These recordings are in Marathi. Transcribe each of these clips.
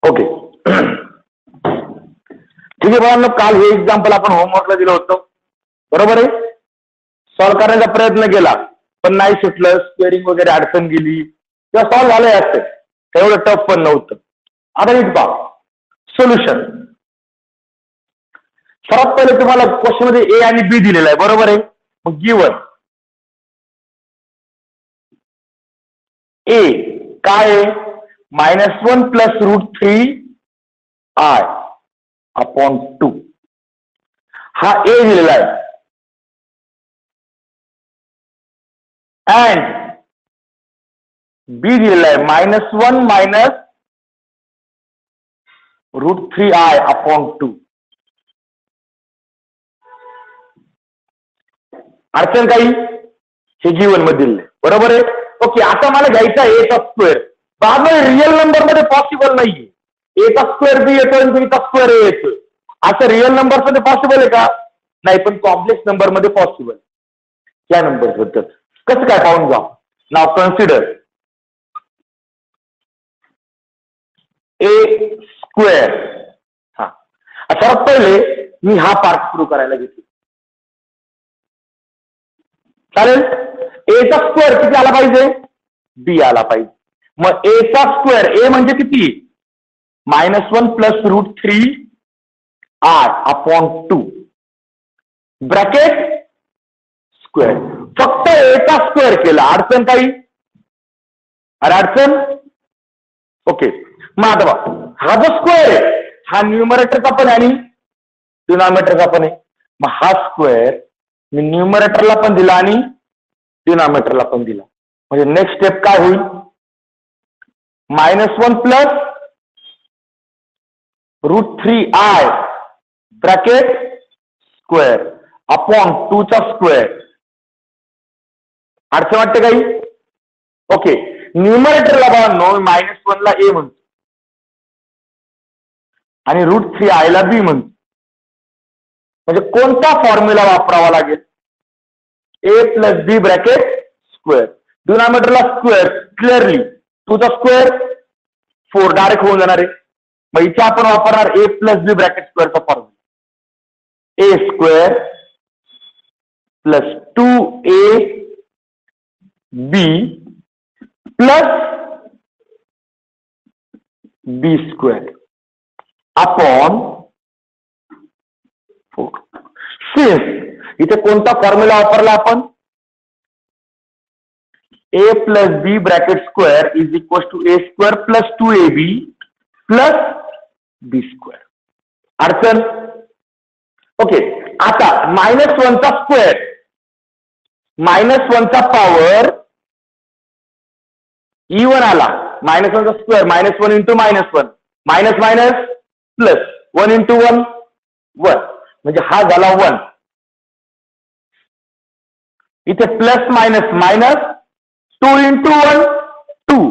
ओके. ठीक आहे बाळांनो, काल हे एक्झाम्पल आपण होमवर्कला दिलं होतं, बरोबर आहे. सॉल्व्ह करण्याचा प्रयत्न केला पण नाही सुटलं, स्क्वेअरिंग वगैरे अडचण गेली किंवा सॉल्व्ह झालंय असते, एवढं टफ पण नव्हतं. आता नीट पहा सोल्युशन. सर्वात पहिले तुम्हाला क्वेश्चन मध्ये ए आणि बी दिलेला आहे, बरोबर आहे. मग गिवन ए काय आहे, -1 + √3i अपॉन 2. हा ए दिलेला आहे. अँड बी दिलेला आहे -1 - √3i अपॉन 2. अडचण काही, हे गिवन मधील, बरोबर आहे. ओके, आता मला घ्यायचा एचा स्क्वेअर. बाजूला रिअल नंबर मध्ये पॉसिबल नाहीये. एचा स्क्वेअर बी येतो आणि बीचा स्क्वेअर ए येतो. असं रिअल नंबर मध्ये पॉसिबल आहे का? नाही, पण कॉम्प्लेक्स नंबर मध्ये पॉसिबल. या नंबर बद्दल कसं काय पाहून जा. नाव कन्सिडर ए स्क्वेअर. हा, सर्वात पहिले मी हा पार्ट सुरू करायला घेतला. चालेल. एचा स्क्वेअर किती आला पाहिजे? बी आला पाहिजे. मग एचा स्क्वेअर, ए म्हणजे किती? -1 + √3i अपॉन 2 ब्रॅकेट स्क्वेअर. फक्त एचा स्क्वेअर केला, अडचण काही? अरे अडचण. ओके, मग आता बघा, हा जो स्क्वेअर आहे हा न्यूमरेटरचा पण आणि डिनॉमिनेटरचा पण आहे. मग हा स्क्वेअर मी न्यूमरेटरला पण दिला आणि डिनॉमिनेटरला पण दिला. म्हणजे नेक्स्ट स्टेप काय होईल? -1 + √3i ब्रॅकेट स्क्वेअर अपॉन 2 चा स्क्वेअर. अडचण वाटते काही? ओके, न्यूमरेटरला बघा, -1 ला ए म्हणतो आणि √3i ला बी म्हणतो. म्हणजे कोणता फॉर्म्युला वापरावा लागेल? a + b bracket square. डिनॉमिनेटरला स्क्वेअर क्लिअरली, 2 चा स्क्वेअर 4 डायरेक्ट होऊन जाणार आहे. मग इथे आपण वापरणार a + b ब्रॅकेट स्क्वेअरचा formula. a square + 2ab + b square upon 4. Since इथे कोणता फॉर्म्युला वापरला आपण? a + b bracket square is equal to a square + 2ab + b square. अडचण? ओके, आता -1 चा स्क्वेअर, -1 चा पॉवर इवन आला. -1 चा स्क्वेअर, -1 × -1, मायनस मायनस प्लस, 1 × 1 1, म्हणजे हा झाला 1. इथे प्लस मायनस मायनस, 2 × 1 2,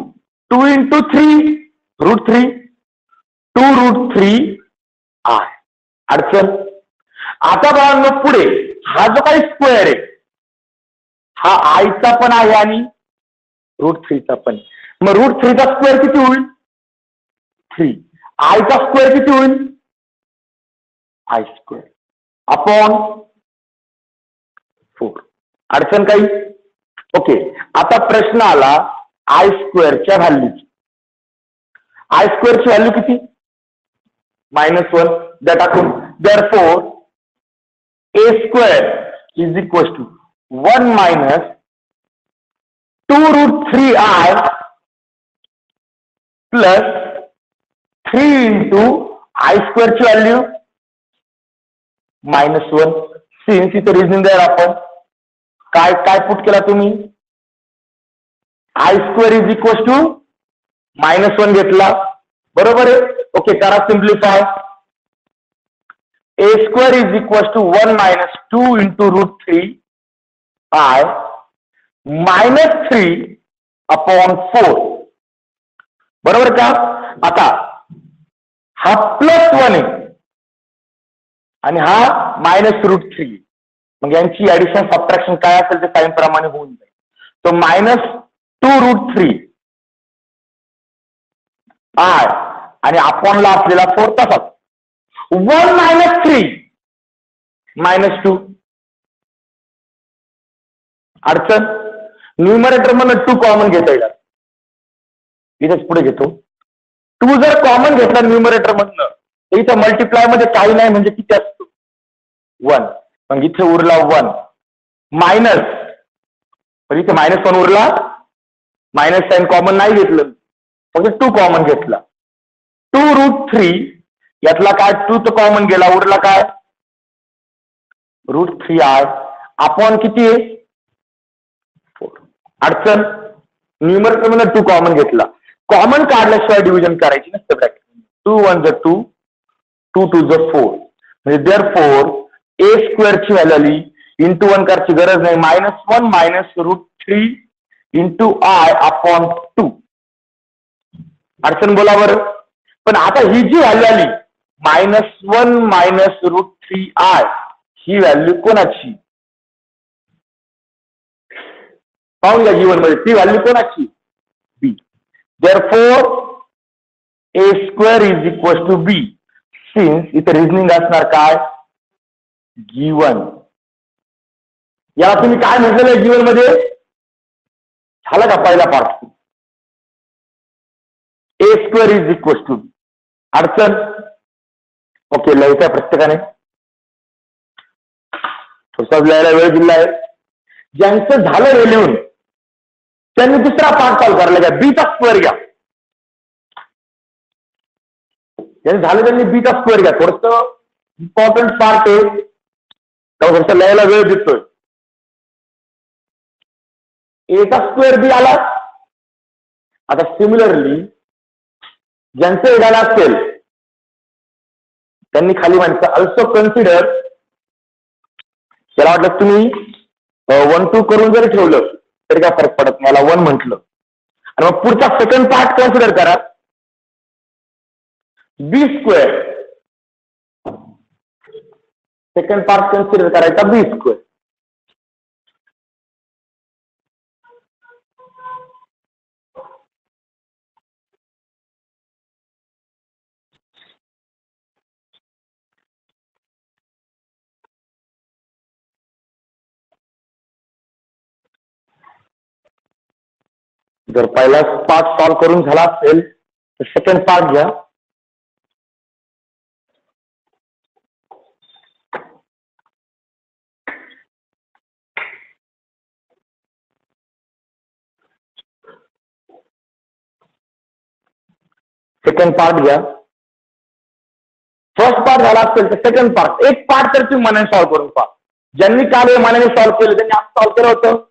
2 × 3 √3, 2 √3i. अडचण? आता बघा पुढे हा जो काही स्क्वेअर आहे हा आयचा पण आहे आणि √3चा पण. मग √3चा स्क्वेअर किती होईल? 3. आयचा स्क्वेअर किती होईल? I square upon 4. अडचण काही? ओके, आता प्रश्न आला आय स्क्वेअरच्या व्हॅल्यूची. आय स्क्वेअरची व्हॅल्यू किती? -1. द्या टाकून. Therefore a square is equal to 1 - 2 √3i plus 3 × i स्क्वेअरची व्हॅल्यू -1. सिन्स इथे रिझनिंग द्या आपण. काय काय पुट केला तुम्ही? I square is equal to -1 घेतला, बरोबर आहे. ओके, करा simplify. a square is equal to 1 - 2 × √3i -3 upon 4, बरोबर का? आता हा +1 आहे आणि हा -√3. मग यांची ऍडिशन सबट्रॅक्शन काय असेल ते साइन प्रमाणे होऊन जाईल. तो -2 √3i आणि अपॉनला असलेला 4 तसाच. 1 मायनस 3 मायनस 2. अडचण. न्यूमरेटर मधून 2 कॉमन घेता येईल. इथेच पुढे घेतो. 2 जर कॉमन घेतला न्यूमरेटर मधनं तर इथं मल्टिप्लाय मध्ये काही नाही म्हणजे किती असतो 1. मग इथे उरला 1 मायनस, पण इथे -1 उरला. मायनस साइन कॉमन नाही घेतलं, फक्त 2 कॉमन घेतला. 2√3 यातला काय 2 तर कॉमन गेला, उरला काय √3i अपॉन किती आहे 4. अडचण. न्यूमरेटर मध्ये 2 कॉमन घेतला. कॉमन काढल्याशिवाय डिव्हिजन करायची नसते ब्रॅकेट. 2 1 ज 2, 2 2 ज 4. म्हणजे देअरफॉर ए स्क्वेअरची व्हॅल्यू आली. इंटू 1 करायची गरज नाही. -1 मायनस √3 इंटू आय अपॉन 2. अडचण बोला बरं. पण आता ही जी व्हॅल्यू आली -1 मायनस √3i ही व्हॅल्यू कोणाची पाहून घ्या. जीवन मध्ये ती व्हॅल्यू कोणाची B. Therefore A square is equal to B. Since इथे रिझनिंग असणार काय गिवन. याला तुम्ही काय म्हटलेलं आहे गिवन मध्ये झालं का पहिला part. A square is equal to b. अडचण. ओके लिहायचं प्रत्येकाने. थोडसा लिहायला वेळ दिला आहे. ज्यांचं झालं हे लिहून त्यांनी दुसरा पार्ट सॉल्व करायला घ्या. बीचा स्क्वेअर घ्या. ज्यांनी झालं त्यांनी बीचा स्क्वेअर घ्या. थोडस इम्पॉर्टंट पार्ट आहे, थोडस लिहायला वेळ देतोय. एचा स्क्वेअर बी आला. आता सिमिलरली ज्यांचं एडाला असेल त्यांनी खाली मांडचं अल्सो कन्सिडर. त्याला वाटलं तुम्ही 1 2 करून जरी ठेवलं तरी काय फरक पडत नाही. याला 1 म्हटलं आणि मग पुढचा सेकंड पार्ट कन्सिडर करा बी स्क्वेअर. सेकंड पार्ट कन्सिडर करायचा बी स्क्वेअर. जर पहिला पार्ट सॉल्व करून झाला असेल तर सेकंड पार्ट घ्या. सेकंड पार्ट घ्या. फर्स्ट पार्ट झाला असेल तर सेकंड पार्ट. एक पार्ट तर तुम्ही मनाने सॉल्व करून पहा. ज्यांनी काल हे मनाने सॉल्व केलं त्यांनी आज सॉल्व केलं होतं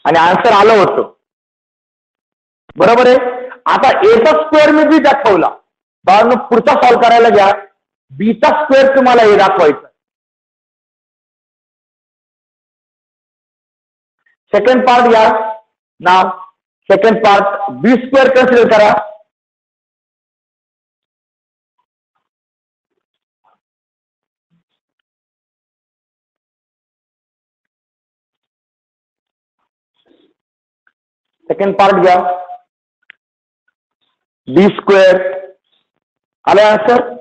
आणि आन्सर आलं होतं. बरोबर आहे. आता एचा स्क्वेअर मी बी दाखवला. पुढचा सॉल्व करायला घ्या. बीचा स्क्वेअर तुम्हाला हे दाखवायचं. सेकंड पार्ट घ्या. नाव सेकंड पार्ट बी स्क्वेअर कन्सिडर करा. सेकंड पार्ट घ्या बी स्क्वेअर. आलं आन्सर.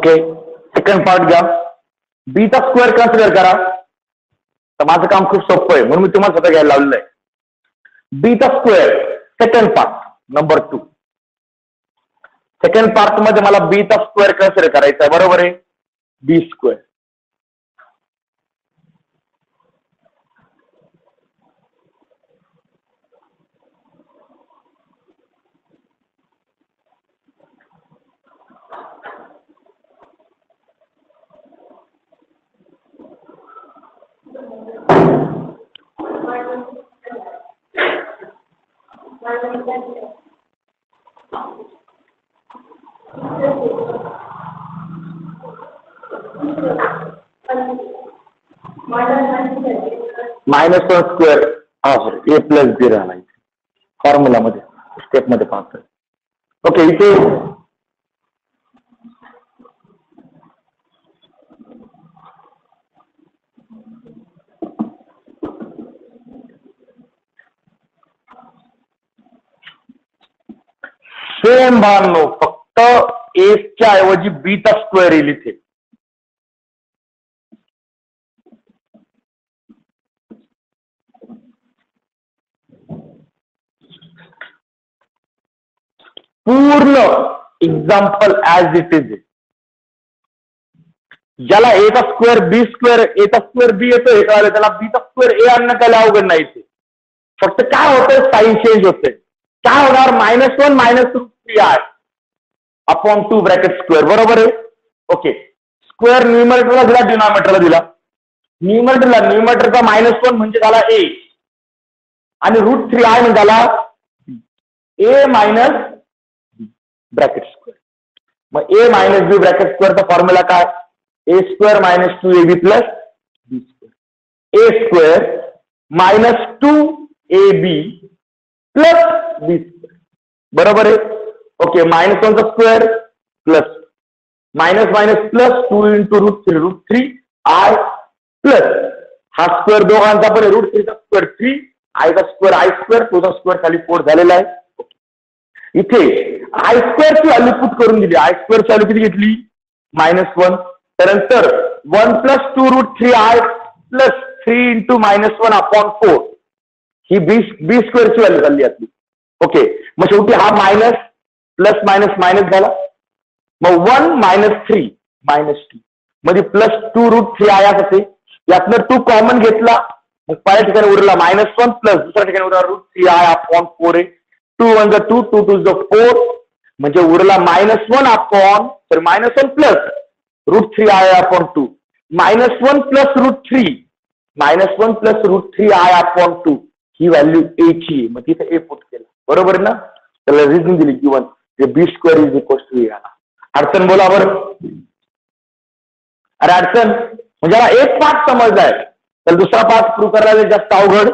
ओके, सेकंड पार्ट घ्या. बीचा स्क्वेअर कन्सिडर करा. तर माझं काम खूप सोपं आहे म्हणून मी तुम्हाला स्वतः घ्यायला लावलेलं आहे. बीचा square second part number 2. Second part मध्ये मला बीचा स्क्वेअर कन्सिडर करायचा आहे. बरोबर आहे. बी स्क्वेअर -1 स्क्वेअर सॉरी ए प्लस बी राहिला फॉर्म्युला मध्ये स्टेप मध्ये पाहतोय. ओके, इथे सेम भावनो, फक्त एच्या ऐवजी बीचा स्क्वेअर येईल इथे. पूर्ण एक्झाम्पल ऍज इट इज. ज्याला एचा स्क्वेअर बी स्क्वेअर, एचा स्क्वेअर बी येतो हे कळालं, त्याला बीचा स्क्वेअर ए आणणं काय अवघड नाही. फक्त काय होतंय, साईन चेंज होते. काय होणार, -1 -√3i अपॉन 2 ब्रॅकेट स्क्वेअर. बरोबर आहे. ओके, स्क्वेअर न्यूमरेटरला दिला, डिनॉमिनेटरला दिला. न्यूमरेटरचा -1 म्हणजे झाला ए आणि √3i म्हणजे झाला ए मायनस ब्रॅकेट स्क्वेअर. मग ए मायनस बी ब्रॅकेट स्क्वेअरचा फॉर्म्युला काय, ए square minus 2ab plus b square. ए square minus 2ab plus b square. बरोबर आहे. ओके, -1 चा square plus minus plus 2 × √3i plus हा स्क्वेअर दोघांचा पण √3 चा स्क्वेअर 3, i चा स्क्वेअर i स्क्वेअर, 2 चा स्क्वेअर खाली 4 झालेला आहे. इथे आय स्क्वेअरची व्हॅल्यू पुट करून दिली. आय स्क्वेअरची व्हॅल्यू किती घेतली, -1. त्यानंतर 1 + 2√3i प्लस 3 × -1 अपॉन 4 ही बी स्क्वेअरची व्हॅल्यू झाली आपली. ओके, मग शेवटी हा मायनस प्लस मायनस मायनस झाला. मग 1 - 3 -2 मध्ये प्लस 2√3i असते. यातनं 2 कॉमन घेतला. मग पहिल्या ठिकाणी उरला -1 प्लस दुसऱ्या ठिकाणी उरला √3i अपॉन 4 आहे. 2 × 1 = 2, 2 × 2 = 4 म्हणजे उरला -1 upon -1 plus √3i upon 2. -1 plus √3 -1 plus √3i upon 2 he value A ची. मग तिथे ए पुट केलं. बरोबर ना. त्याला रिझन दिली given b square is equal to a आला. अडचण बोला बरं. अरे अडचण म्हणजे एक पार्ट समजलाय तर दुसरा पार्ट प्रूव्ह करायला जास्त अवघड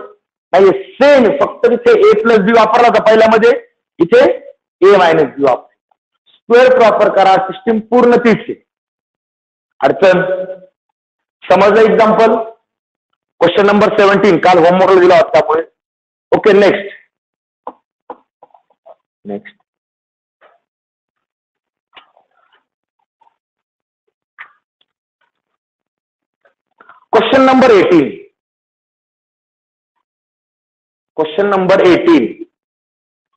नाही. सेम फक्त तिथे ए प्लस बी वापरला होता पहिल्यामध्ये, इथे ए मायनस बी वापरला. स्क्वेअर प्रॉपर करा, सिस्टीम पूर्ण तीच आहे. अडचण समजलं. एक्झाम्पल क्वेश्चन नंबर 17 काल होमवर्कला दिला होता त्यामुळे. Okay, next question number 18. Question number 18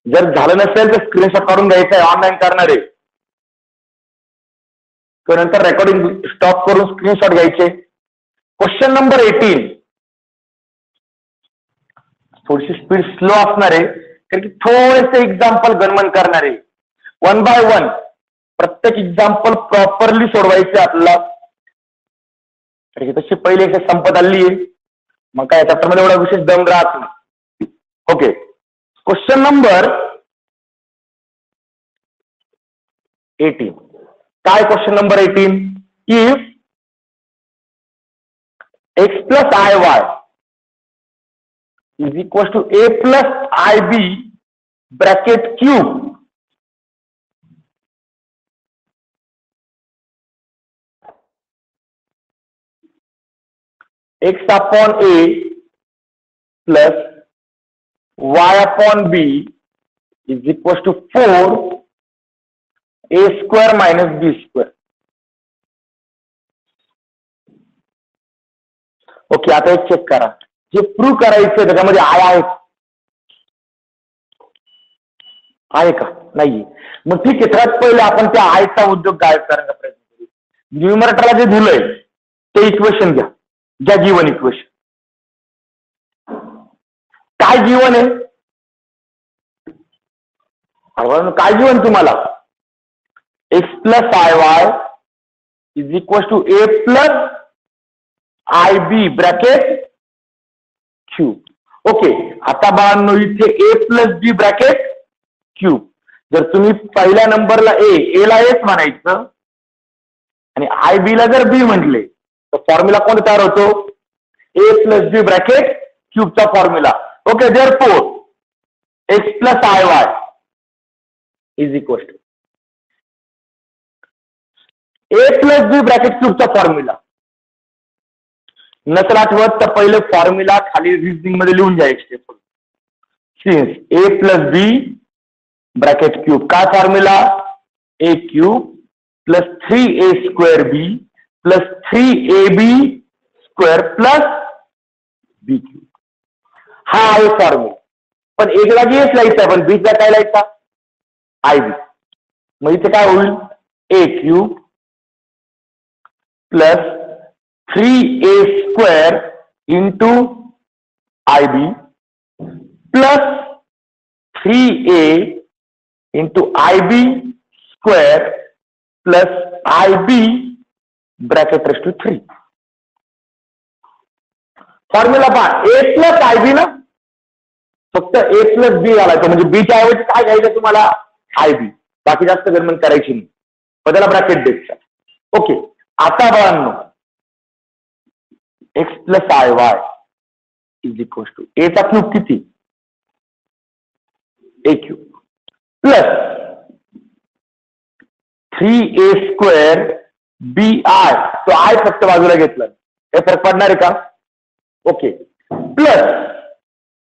जर झालं नसेल तर स्क्रीनशॉट काढून घ्यायचा आहे. ऑनलाईन करणार आहे तर नंतर रेकॉर्डिंग स्टॉप करून स्क्रीनशॉट घ्यायचे. क्वेश्चन नंबर 18 थोडीशी स्पीड स्लो असणार आहे कारण की थोडेसे एक्झाम्पल गणमन करणार आहे. 1 बाय 1 प्रत्येक एक्झाम्पल प्रॉपरली सोडवायचे आपल्याला. तशी पहिली एक संपत आली आहे. मग काय चॅप्टर मध्ये एवढा विशेष दम राहत नाही. ओके, क्वेश्चन नंबर 18 काय. Question number 18 if x + iy is equal to a + ib bracket cube x upon a plus y upon b is equal to 4 a square minus b square. Okay, आता एक चेक करा, जे प्रूव्ह करायचं त्याच्यामध्ये आय आहे का? नाही. मग ठीक आहे, सगळ्यात पहिले आपण त्या आयचा उद्योग गायब करण्याचा प्रयत्न करू. न्यूमरेटरला जे दिलंय ते इक्वेशन घ्या, ज्या गिवन इक्वेशन. काय गिवन आहे? काय गिवन तुम्हाला? X plus I Y is equal to A plus I B bracket cube. Okay, आता बाळांनो इथे A plus B bracket cube. जर तुम्ही पहिल्या नंबरला ए ला एच म्हणायचं आणि आय बी ला जर बी म्हटले तर फॉर्म्युला कोणता तयार होतो? ए प्लस बी ब्रॅकेट क्यूबचा formula. Okay, therefore x plus I Y is equal to A plus B bracket क्यूबचा फॉर्म्युला. नसेल आठवत तर पहिले फॉर्म्युला खाली रिझनिंग मध्ये लिहून घ्यायचे. सिन्स ए प्लस बी ब्रॅकेट क्यूब, काय फॉर्म्युला? ए क्यूब प्लस 3a स्क्वेअर बी plus 3ab square plus b cube. हा आहे फॉर्म्युला. पण एकला एच लिहायचा, पण बीचा काय लिहायचा? I b. मग इथे काय होईल? A cube plus 3a square into i b plus 3a into i b square plus I B bracket raise to 3. Formula पहा, ए प्लस आय बी ना, फक्त ए प्लस बी घालायचं, म्हणजे बीच्या ऐवजी काय घ्यायचं तुम्हाला? I B. बाकी जास्त गणमन करायची नाही, पण त्याला ब्रॅकेट द्यायचं. ओके, आता बाळांनो x plus I Y is equal to एचा क्यूब किती? A cube plus 3a square b i, तो आय फक्त बाजूला घेतला, हे फरक पडणार आहे का? Okay, plus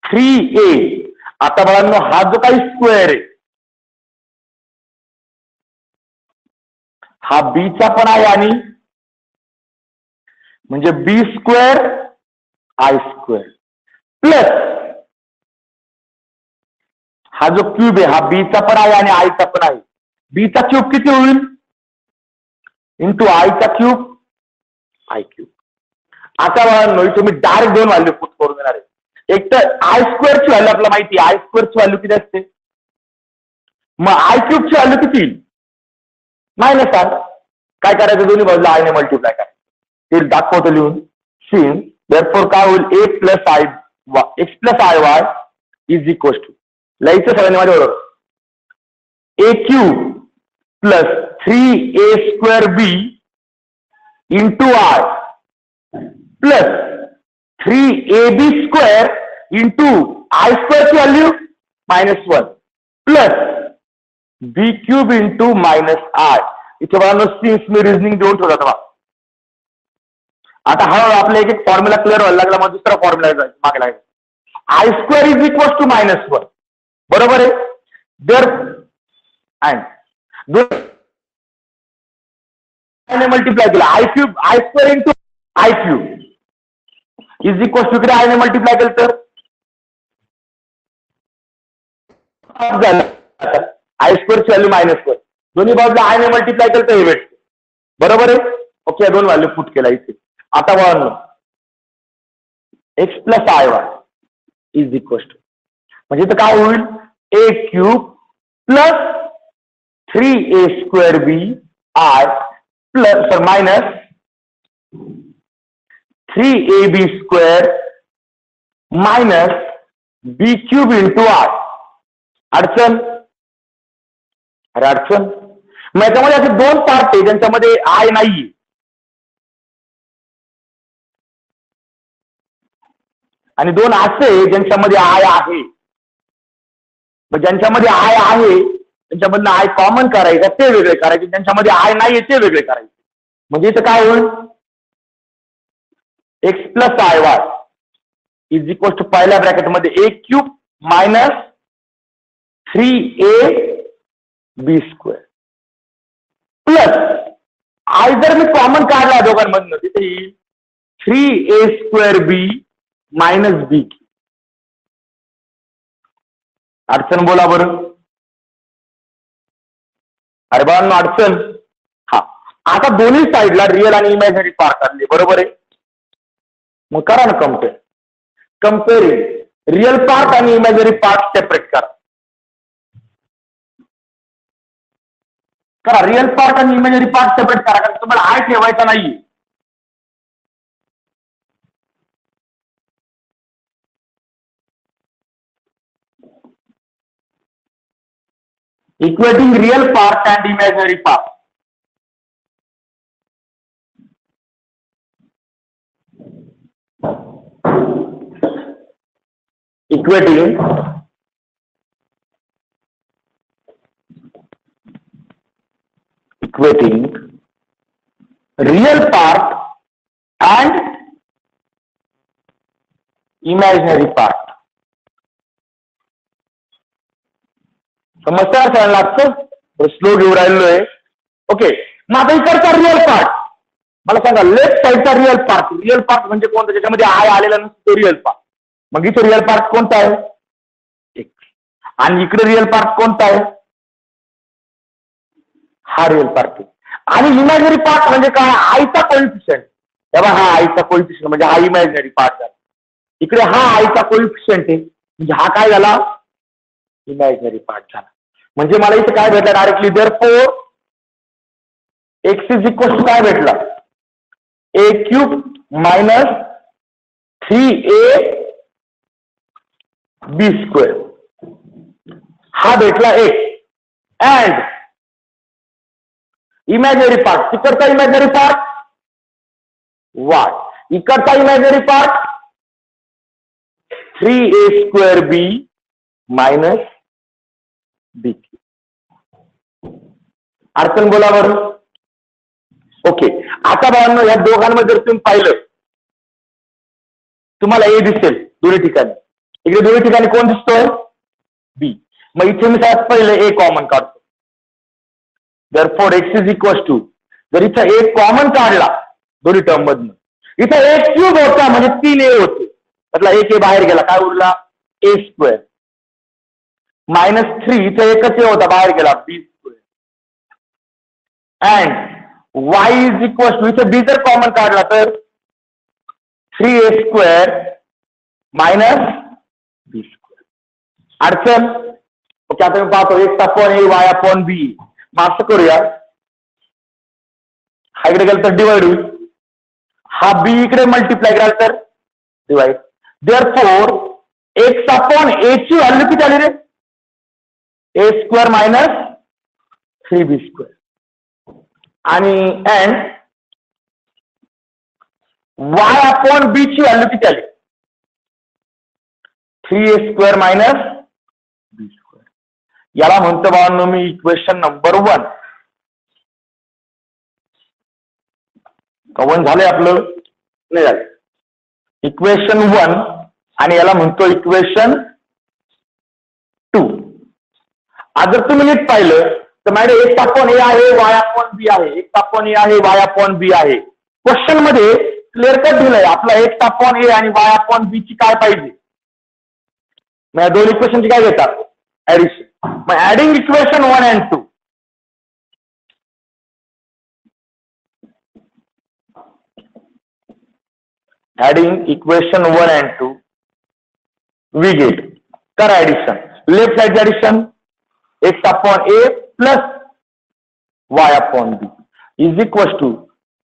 3a. आता बाळांनो हा जो काही स्क्वेअर आहे हा बीचा पण आहे, आणि म्हणजे बी स्क्वेअर आय स्क्वेअर प्लस हा जो क्यूब आहे हा बीचा पण आहे आणि आयचा पण आहे. बीचा क्यूब किती होईल? इंटू आयचा क्यूब आय क्यूब. आता बाळांनो इथे मी डायरेक्ट दोन व्हॅल्यू पुट करून देणार आहे. एक तर आय स्क्वेअरची व्हॅल्यू आपल्याला माहिती आहे, आय स्क्वेअरची व्हॅल्यू किती असते? मग आय क्यूबची व्हॅल्यू किती येईल? Minus I. काय करायचं? दोन्ही बाजूला आयने मल्टिप्लाय करायचं. ते दाखवतो लिहून. सिन्स देअरफॉर काय होईल? A plus i x plus I Y is equal to, लिहायचं सगळ्यांनी माझ्या बरोबर, a cube plus 3a square b into i plus 3ab square into i स्क्वेअरची value -1 plus b cube into -i. इथे बघा सिन्स मी रिझनिंग देऊन ठेवला होता. आता हा आपला एक एक फॉर्म्युला क्लिअर व्हायला लागला, मग दुसरा फॉर्म्युला मागे लागायचा. I square is equal to -1, बरोबर आहे. जर मल्टिप्लाय केला I cube I square into I cube is equal to इकडे आयने मल्टिप्लाय केलं तर आय स्क्वेअरची व्हॅल्यू -1, दोन्ही बाजूला आयने मल्टिप्लाय केलं तर हे भेटते, बरोबर आहे. ओके, दोन व्हॅल्यू पुट केला इथे. आता बघा x plus I Y is equal to, म्हणजे इथं काय होईल? A cube plus 3a square b i plus minus 3ab square minus b cube into i. अडचण? अरे अडचण, मग याच्यामध्ये असे दोन पार्ट आहे ज्यांच्यामध्ये आय नाहीये. आणि दोन असे ज्यांच्यामध्ये आय आहे. मग ज्यांच्यामध्ये आय आहे त्यांच्यामधनं आय कॉमन करायचं, ते वेगळे करायचे. ज्यांच्यामध्ये आय नाहीये ते वेगळे करायचे. म्हणजे इथं काय होईल? X plus I Y is equal to पहिल्या ब्रॅकेटमध्ये a cube minus 3ab square plus i जर मी कॉमन काढला दोघांमधनं तिथे येईल 3a² b मायनस बी. अडचण बोला बरं. अरे बाळांनो अडचण. हा, आता दोन्ही साईडला रिअल आणि इमॅजिनरी पार्ट आणले, बरोबर आहे. मग करा ना कम्पेअर. कम्पेअरिंग रिअल पार्ट आणि इमॅजिनरी पार्ट सेपरेट करा. रिअल पार्ट आणि इमॅजिनरी पार्ट सेपरेट करा, कारण तुम्हाला आय ठेवायचा नाहीये. Equating real part and imaginary part. Equating real part and imaginary part. समजता असायला लागतं, स्लो घेऊन राहिलोय. ओके, मग आता इकडचा रिअल पार्ट मला सांगा. लेफ्ट साईडचा रिअल पार्ट म्हणजे कोणता, ज्याच्यामध्ये आय आलेला नसतो तो रिअल पार्ट. मग इथे रिअल पार्ट कोणता आहे? एक्स. आणि इकडे रिअल पार्ट कोणता आहे? हा रिअल पार्ट. आणि इमॅजिनरी पार्ट म्हणजे काय? आयचा कोएफिशियंट. तेव्हा हा आयचा कोएफिशियंट म्हणजे हा इमॅजिनरी पार्ट झाला. इकडे हा आयचा कोएफिशियंट आहे म्हणजे हा काय झाला? इमॅजिनरी पार्ट झाला. म्हणजे मला इथे काय भेटलं directly? Therefore x is equal to काय भेटला? a³ minus 3ab². हा भेटला एक्स. अँड इमॅजिनरी पार्ट, तिकडचा इमॅजिनरी पार्ट वाय, इकडचा imaginary part 3a² b minus b. अडचण बोला बरं. ओके, आता बाळांनो या दोघांमध्ये जर तुम्ही पाहिलं तुम्हाला ए दिसेल दोन्ही ठिकाणी. इकडे दोन्ही ठिकाणी कोण दिसतोय? बी. मग इथे मी सगळ्यात पहिले ए कॉमन काढतो. Therefore x is equal to, जर इथं ए कॉमन काढला दोन्ही टर्म मधनं, इथं a³ होता म्हणजे 3a होते. त्यातला एक ए बाहेर गेला, काय उरला? a². मायनस 3 इथे एकच ए होता, बाहेर गेला b². And y is equal to, इथे b जर कॉमन काढला तर 3a² मायनस b². अडचण. ओके, आता मी पाहतो x/a y/b. मग असं करूया, हा इकडे गेला तर डिवाइड होईल, हा b इकडे मल्टिप्लाय केला तर डिवाइड. देअरफॉर x/a ची व्हॅल्यू किती आली रे? a² minus 3b². आणि अँड y/b ची व्हॅल्यू किती आली? 3a² minus b². याला म्हणतो बाळांनो मी इक्वेशन नंबर 1. कवन झालंय आपलं? नाही झालं. इक्वेशन 1 आणि याला म्हणतो इक्वेशन 2. आज जर तुम्ही नीट पाहिलं तर मॅडम x/a आहे, y/b आहे, x/a आहे, y/b आहे. क्वेश्चन मध्ये क्लिअर कट दिलंय आपला x/a आणि y/b ची काय पाहिजे. मग दोन इक्वेशनची काय घेतात? ऍडिशन. मग adding equation 1 and 2. Adding equation 1 and 2 we get. कर addition. Left side addition x/a plus y/b is equal to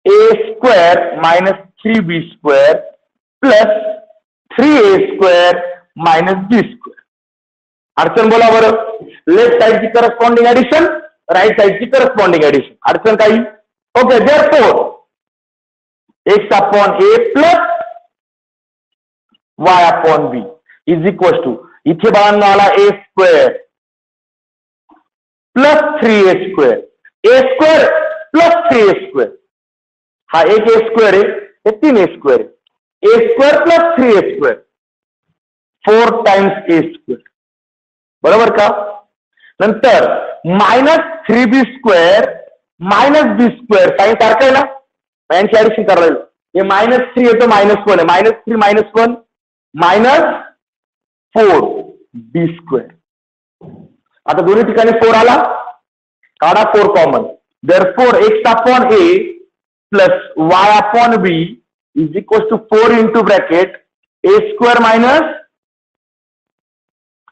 a² minus 3b² plus 3a² minus b². अडचण बोला बरं. लेफ्ट साइडची करस्पॉन्डिंग ऍडिशन, राईट साइडची करस्पॉन्डिंग ऍडिशन. अडचण काही? Okay, therefore x/a plus y/b is equal to, इथे बाळांना आला a² plus 3a², a² plus 3a². हा एक a² आहे, हे 3a² आहे. a² plus 3a², 4 times a². बरोबर का? नंतर minus 3b² minus b² sign सारखं आहे ना, यांची ऍडिशन करायला हे -3 येतो -1 आहे, -3 -1 -4 b². आता दोन्ही ठिकाणी 4 आला, काढा 4 common. Therefore x/a plus y/b is equals to 4 into bracket a² minus,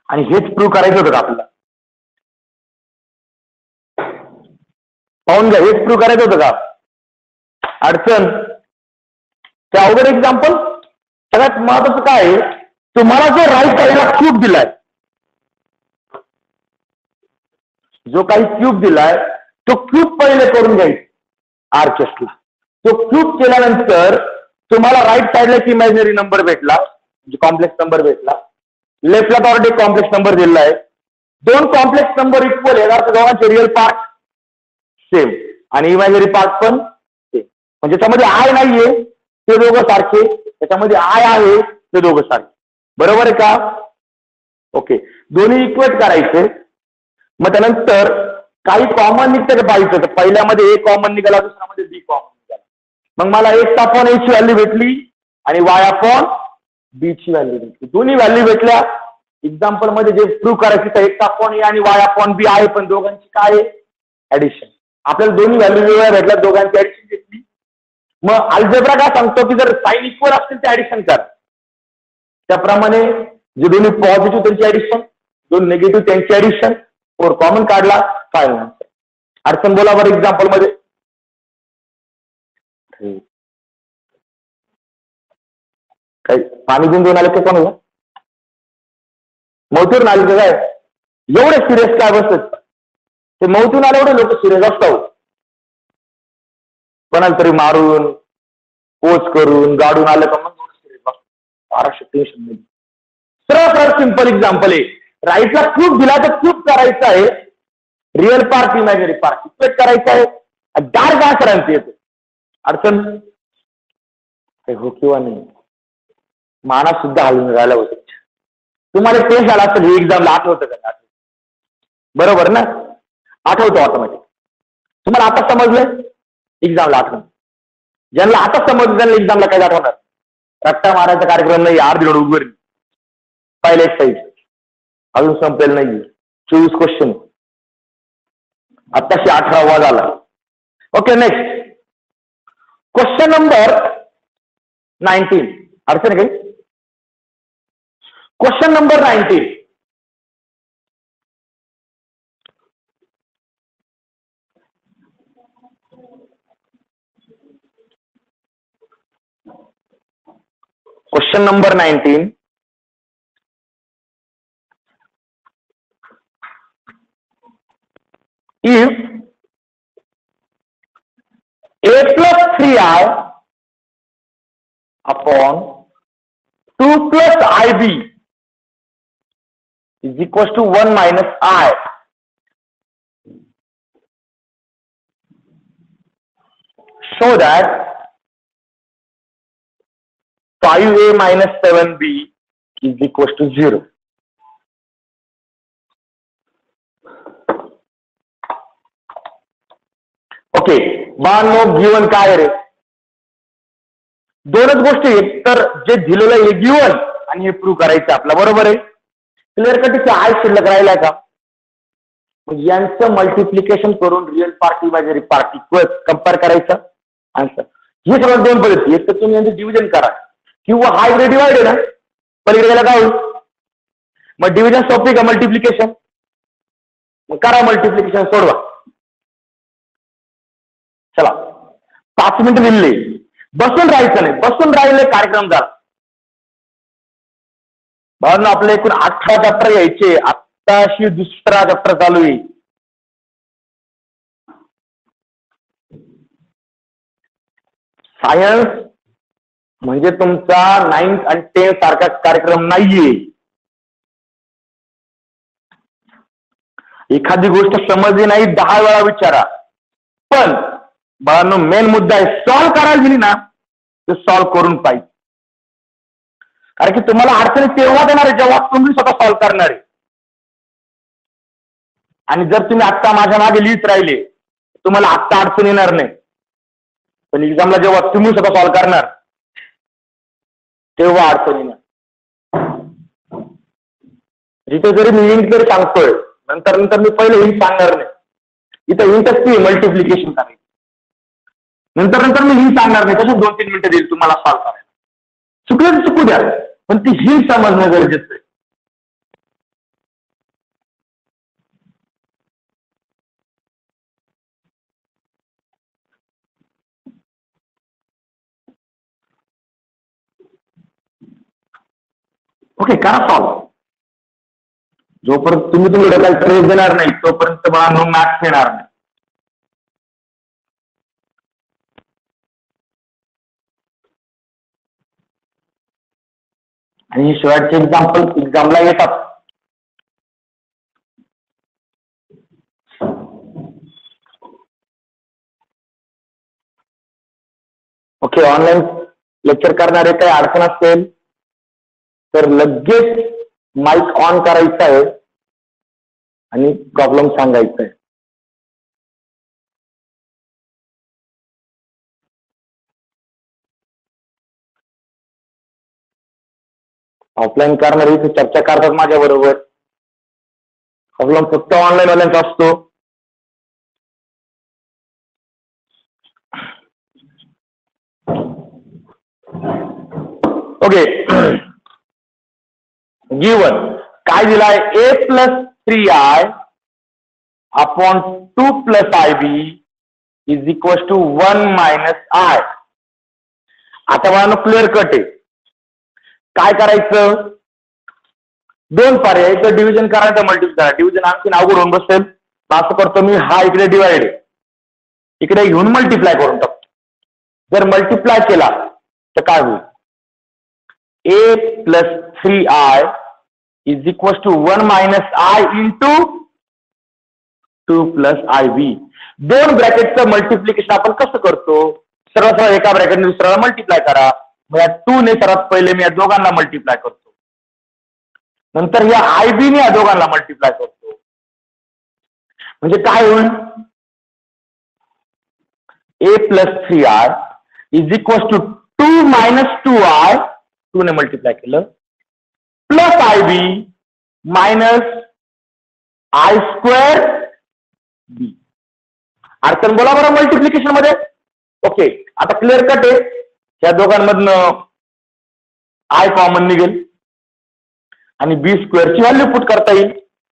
आणि हेच प्रूव्ह करायचं होतं आपल्याला. पाहून घ्या, हेच प्रूव्ह करायचं होतं का? अडचण ते अवघड एक्झाम्पल. सगळ्यात महत्वाचं काय आहे, तुम्हाला जो राईट साईडला क्यूब दिलाय, जो काही क्यूब दिलाय तो क्यूब पहिले करून घ्यायचा आरकेसला. तो क्यूब केल्यानंतर तुम्हाला राईट साईडला एक इमॅजिनरी नंबर भेटला, म्हणजे कॉम्प्लेक्स नंबर भेटला. लेफ्टला ऑलरेडी एक कॉम्प्लेक्स नंबर दिलेला आहे. दोन कॉम्प्लेक्स नंबर इक्वल आहे, याचा दोघांचे रिअल पार्ट सेम आणि इमॅजिनरी पार्ट पण सेम. म्हणजे त्याच्यामध्ये आय नाहीये ते दोघं सारखे, त्याच्यामध्ये आय आहे ते दोघं सारखे. बरोबर आहे का? ओके, दोन्ही इक्वेट करायचे. मग त्यानंतर काही कॉमन निघतं का पाहिजे, तर पहिल्यामध्ये ए कॉमन निघाला, दुसऱ्यामध्ये बी कॉमन निघाला. मग मला x/a ची व्हॅल्यू भेटली आणि y/b ची व्हॅल्यू भेटली. दोन्ही व्हॅल्यू भेटल्या. एक्झाम्पल मध्ये जे प्रूव्ह करायची तर x/a आणि y/b आहे, पण दोघांची काय आहे? ऍडिशन. आपल्याला दोन्ही व्हॅल्यू वेगळ्या भेटल्या, दोघांची ऍडिशन घेतली. मग अल्जेब्रा काय सांगतो की जर साइन इक्वल असतील ते ऍडिशन कर. त्याप्रमाणे जे दोन्ही पॉझिटिव्ह त्यांची ऍडिशन, दोन निगेटिव्ह त्यांची ऍडिशन, 4 कॉमन काढला, फायनल आन्सर. अडचण बोला बरं एक्झाम्पल मध्ये. काही पाणी देऊन आले का कोणाला? मौतून आले का काय? एवढे सिरियस काय बसत? ते मौतून आले एवढे लोक सिरियस असतात. कोणाला तरी मारून पोच करून गाडून आलं का मग सिरियस असतो. 1200 टेन्शन नाही. सरळ सिंपल एक्झाम्पल आहे. राईटला क्यूब दिला तर क्यूब करायचं आहे, real part imaginary part equate करायचं आहे, डार्क आन्सर आणते येतो. अडचण हो किंवा नाही, मानस सुद्धा हलून राहिला होतं. तुम्हाला टेस्ट आला असेल हे एक्झामला, आठवतं का? बरोबर ना? आठवतो ऑटोमॅटिक. तुम्हाला आता समजलं एक्झामला आठवण. ज्यांना आता समजलं त्यांना एक्झामला काय आठवणार? रट्टा मारायचा कार्यक्रम नाही, अर्धी रोड उघड. पहिले एक्सरसाइज अजून संपेल नाही. 24 क्वेश्चन, आत्ताशी 18वा झाला. Okay, next question number 19. अडचण काही? Question number 19. Question number 19. If a plus 3i upon 2 plus ib is equals to 1 minus I, show that 5a minus 7b is equals to 0. Okay, Bano given काय रे? दोनच गोष्टी आहेत, तर जे दिलेलं आहे गिवन आणि हे प्रूव्ह करायचं आपला. बरोबर आहे? Clear cut. आय शिल्लक राहिलाय का? यांचं मल्टिप्लिकेशन करून real part imaginary part equal compare करायचं आन्सर. हे सगळं दोन पद्धती. एक तर तुम्ही यांचं डिव्हिजन करा, किंवा हा इकडे डिवाइड आहे ना, पलीकडे गेला काय होईल? मग डिव्हिजन सोपी का मल्टिप्लिकेशन? मग करा मल्टिप्लिकेशन, सोडवा. चला 5 मिनिटं दिले. बसून राहायचं नाही, बसून राहिले कार्यक्रम झाला. म्हणून आपले एकूण 18 चॅप्टर यायचे, आत्ताशी दुसरा चॅप्टर चालू आहे. सायन्स म्हणजे तुमचा 9th आणि 10th सारखा कार्यक्रम नाहीये. एखादी गोष्ट समजली नाही 10 वेळा विचारा, पण बाळांनो मेन मुद्दा आहे, सॉल्व्ह करायला दिली ना ते सॉल्व्ह करून पाहिजे. कारण की तुम्हाला अडचणी तेव्हा येणार आहे जेव्हा तुम्ही स्वतः सॉल्व्ह करणार आहे. आणि जर तुम्ही आत्ता माझ्या मागे लिहित राहिले तुम्हाला आत्ता अडचण येणार नाही. पण एक्झामला जेव्हा तुम्ही स्वतः सॉल्व्ह करणार तेव्हा अडचणी ना. इथे जरी मी हिंट जरी सांगतोय नंतर मी पहिले हिंट सांगणार नाही. इथं हिंटच ती मल्टिप्लिकेशन करायची. नंतर मी हिंट सांगणार नाही. तसंच 2-3 मिनिटं देईल तुम्हाला सॉल्व्ह करायला. चुकलं तर चुकू द्या पण ती हिंट समजणं गरजेचं आहे. ओके करा सॉल्व्ह. जोपर्यंत तुम्ही डोक्याला ट्रेस देणार नाही तोपर्यंत मला मॅथ्स येणार नाही. आणि हे शेवटचे एक्झामला येतात. ओके ऑनलाईन लेक्चर करणारे काही अडचण असेल तर लगेच माईक ऑन करायचा आहे आणि प्रॉब्लेम सांगायचा आहे. ऑफलाईन करणारे चर्चा करतात माझ्या बरोबर. प्रॉब्लेम फक्त ऑनलाईन वाल्यांचा असतो. ओके गिवन काय दिलाय a+3i upon 2+ib is equal to 1 - i. आता मला क्लिअर कट आहे. काय करायचं? दोन पर्याय, एक डिव्हिजन करायचं मल्टिप्लाय. डिव्हिजन आणखी अवघड होऊन बसेल. असं करतो मी, हा इकडे डिवाइड आहे इकडे घेऊन मल्टिप्लाय करून टाकतो. जर मल्टिप्लाय केला तर काय होईल? a+3i is equal to 1 - i into 2+ib. दोन ब्रॅकेटचं मल्टिप्लिकेशन आपण कसं करतो? सरळ सरळ एका ब्रॅकेटने दुसऱ्याला मल्टिप्लाय करा. मग या 2 ने सर्वात पहिले मी या दोघांना मल्टिप्लाय करतो. नंतर या IB ने या दोघांना मल्टिप्लाय करतो. म्हणजे काय होईल? a+3i is equal to 2 - 2i 2 ने मल्टिप्लाय केलं plus IB minus i² b. अडचण बोला बरं मल्टिप्लिकेशन मध्ये. ओके आता क्लिअर कट आहे. या दोघांमधनं i कॉमन निघेल आणि b² ची व्हॅल्यू पुट करता येईल.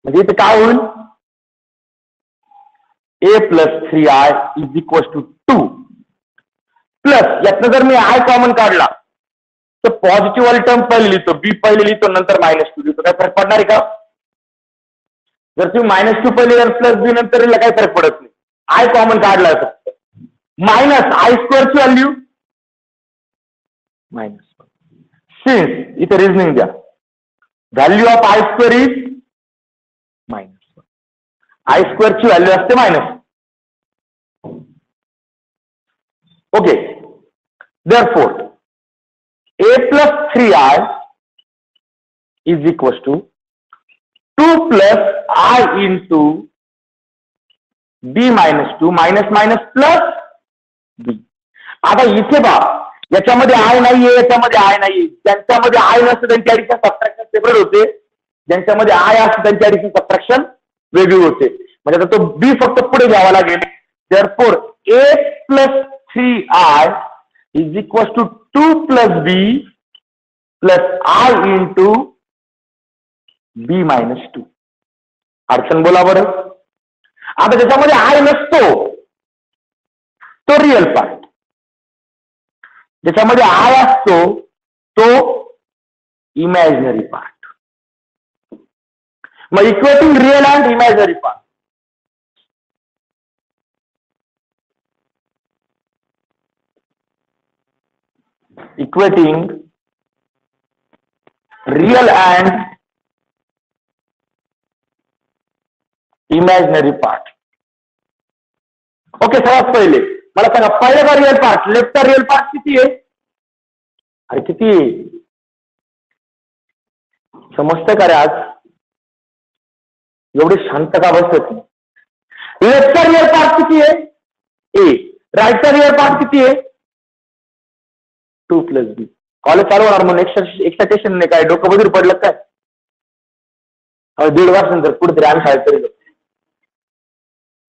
म्हणजे इथे काय होईल? a+3i is equal to 2 plus यातनं जर मी i कॉमन काढला तर पॉझिटिव्ह वाली टर्म पहिले लिहितो, b पहिले लिहितो, नंतर -2 लिहितो. काय फरक पडणार आहे का? जर तुम्ही -2 पहिले प्लस b नंतर काही फरक पडत नाही. i कॉमन काढला फक्त. मायनस i² ची व्हॅल्यू -1. सिन्स इथे रिझनिंग द्या. Value of i² is -1. i² ची व्हॅल्यू असते -1. Okay therefore a+3i is equals to 2+i into b - 2 minus plus b. आता इथे बा याच्यामध्ये i नाहीये, याच्यामध्ये i नाहीये. ज्यांच्यामध्ये i नसतं त्यांची ऍडिशन सबट्रॅक्शन सेपरेट होते. ज्यांच्यामध्ये i असतं त्यांची ऍडिशन सबट्रॅक्शन वेगळी होते. म्हणजे आता तो b फक्त पुढे घ्यावा लागेल. therefore a+3i is equals to 2+b plus i into b - 2. अडचण बोला बरं. आता ज्याच्यामध्ये i नसतो तो रिअल पार्ट, ज्याच्यामध्ये i असतो तो इमॅजिनरी पार्ट. मग equating real and imaginary part. Equating real and imaginary part. Okay सर्वात पहिले मला सांगा, पहिला रिअल पार्ट, लेफ्टचा रिअल पार्ट किती आहे? अरे किती आहे? समजतंय का रे आज? एवढे शांत का बसत? लेफ्टचा रिअल पार्ट किती आहे? ए. राईटचा रिअल पार्ट किती आहे? 2 + b. कॉलेज चालू होणार म्हणून एक्साइटेशन नाही काय, डोकं बदल पडलं काय? 1.5 वर्षानंतर कुठेतरी आम्ही शाळेत तरी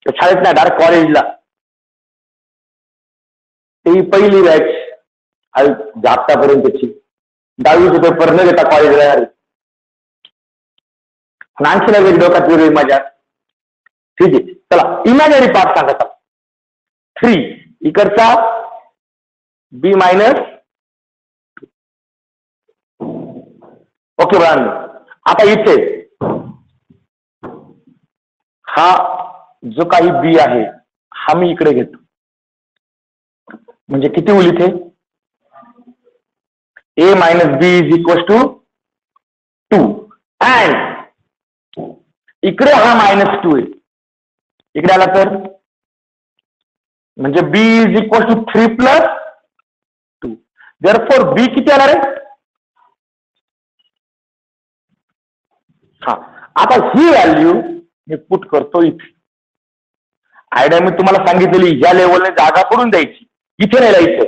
शाळेत नाही, डायरेक्ट कॉलेजला. ती पहिली बॅच आतापर्यंतची. 10वीचे पेपर न देता कॉलेजला यार. आणखी नाही डोक्यात वेगळी मजा. ठीक आहे, चला इमॅजिनरी पार्ट सांगा. 3 इकडचा b मायनस. ओके बघा, आता इथे हा जो काही b आहे हा मी इकडे घेतो, म्हणजे किती होईल इथे? a minus b is equal to 2 and इकडे हा -2 आहे. इकडे आला तर म्हणजे b is equal to 3 + 2. Therefore b किती आला रे? हा, आता ही व्हॅल्यू मी पुट करतो इथे. आयडिया मी तुम्हाला सांगितलेली, या लेवलने जागा सोडून द्यायची, इथे नाही जायचं.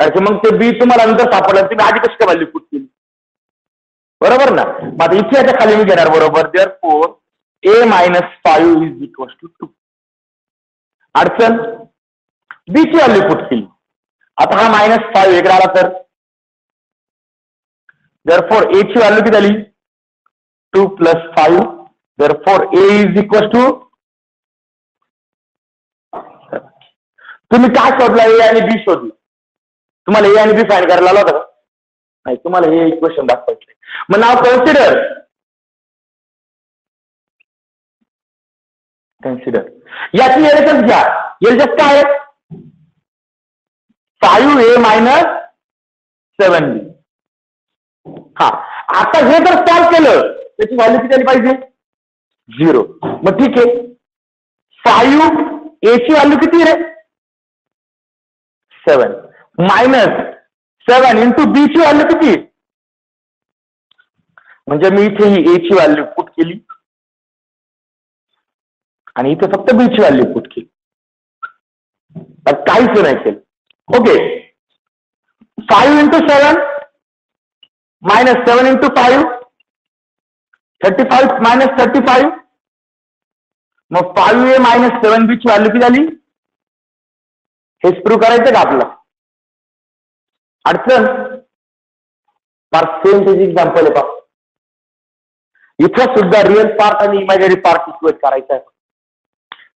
कारण की मग ते बी तुम्हाला नंतर सापडलं, तुम्ही आधी कशी काय व्हॅल्यू पुट केली, बरोबर ना? मग आता इथे याच्या खाली मी घेणार, बरोबर. Therefore a - 5 is equal to 2. अडचण, b ची व्हॅल्यू पुट केली. आता हा -5 इकडे आला तर देअरफॉर a ची व्हॅल्यू किती आली? 2 + 5. Therefore a is equal to, तुम्ही काय शोधला? a आणि b शोधलं. तुम्हाला a आणि b फाइंड करायला आला होता का? नाही, तुम्हाला हे इक्वेशन दाखवायचं. मग नाव कन्सिडर याची एलएचएस घ्या. एलएचएस काय आहे? 5a - 7b. हा, आता हे जर सॉल्व केलं त्याची व्हॅल्यू किती आली पाहिजे? 0. मग ठीक आहे, 5a ची व्हॅल्यू किती रे? 7 -7 इंटू b ची व्हॅल्यू किती? म्हणजे मी इथे ही a ची व्हॅल्यू पुट केली आणि इथे फक्त b ची व्हॅल्यू पुट केली, काहीच नाही केलं. ओके, 5 × 7 -7 × 5 35 - 35. मग 5a - 7b ची व्हॅल्यू किती झाली? हेच प्रूव्ह करायचं का आपलं? अडचण पर्सेंटेज एक्झाम्पल आहे. इथं सुद्धा रिअल पार्ट आणि इमॅजिनरी पार्ट इक्वेट करायचा आहे,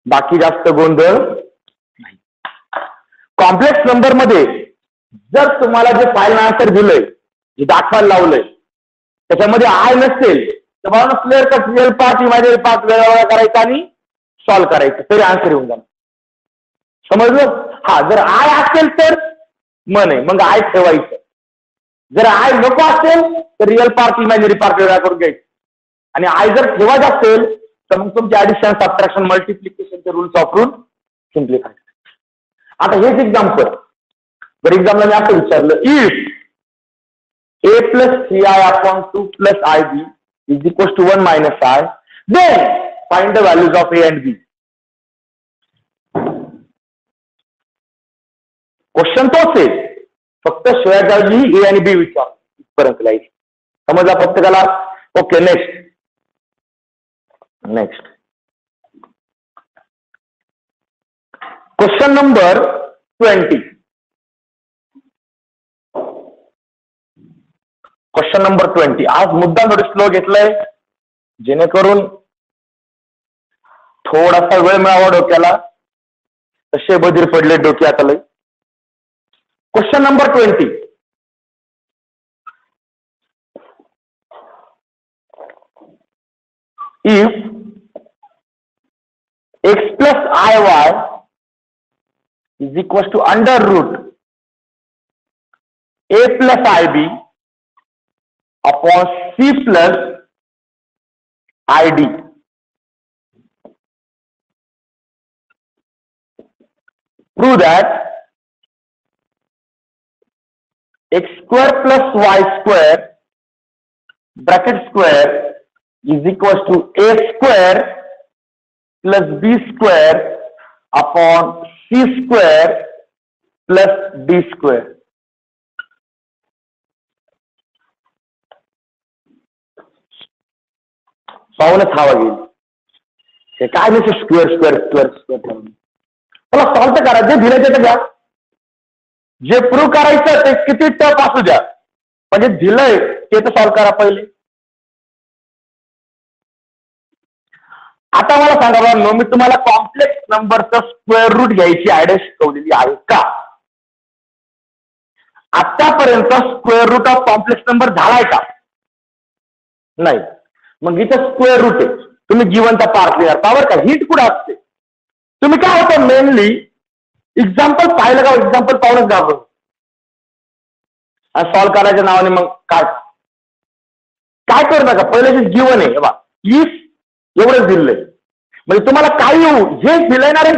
बाकी जास्त गोंधळ नाही. कॉम्प्लेक्स नंबर मध्ये जर तुम्हाला जे फाईल आन्सर दिलंय, जे दाखवायला लावलंय, त्याच्यामध्ये आय नसेल तर मला clear cut real part imaginary part वेगळा करायचा आणि सॉल्व्ह करायचं, तरी आन्सर येऊन जाणार. समजलं? हा, जर आय असेल तर मग आय ठेवायचं. जर आय नको असेल तर रिअल पार्ट इमॅजिनरी पार्ट वेगळा करून घ्यायचं. आणि आय जर ठेवायचं असेल तर मग तुमचे ऍडिशन, सबट्रॅक्शन, मल्टिप्लिकेशनचे रूल्स वापरून सिम्प्लिफाय. आता हेच एक्झाम्पल, बरं एक्झाम्पल मी असं विचारलं, if a + 3i / 2 + ib is equal to 1 - i, then find the values of a and b. Question तोच आहे, फक्त शेअर ए आणि बी विचार इथपर्यंत लाईट समजा फक्त त्याला. Okay, next question number 20. Question number 20. आज मुद्दा थोडी स्लो घेतलाय जेणेकरून थोडासा वेळ मिळावा डोक्याला. तसे बधीर पडले डोक्यात आलंय. Question number 20. If x plus iy is equals to under root a plus ib upon c plus id, prove that x square plus y square bracket square is equals to a square plus b square upon c square plus d square. पाहूनच हवा गेली. हे काय नाही स्क्वेअर स्क्वेअर स्क्वेअर स्क्वेअर. मला सॉल्व तर करा, जे दिलं ते तर घ्या. जे प्रूव्ह करायचं ते किती टफ असू द्या, म्हणजे दिलंय ते तर सॉल्व करा पहिले. आता मला सांगा बरं, मी तुम्हाला कॉम्प्लेक्स नंबरचं स्क्वेअर रूट घ्यायची आयडिया शिकवलेली आहे का? आतापर्यंत square root of complex number झालाय का? नाही. मग इथं स्क्वेअर रूट आहे, तुम्ही गिव्हनचा पार्ट लिहा. पावर का हिट कुठं असते? तुम्ही काय होतं मेनली एक्झाम्पल पाहिलं का, एक्झाम्पल पाहूनच घाबरून सॉल्व करायच्या नावाने मग काय काय करू नका. पहिले जे गिव्हन आहे बा, इफ एवढंच दिलंय, म्हणजे तुम्हाला काही येऊ हे दिलंय ना रे.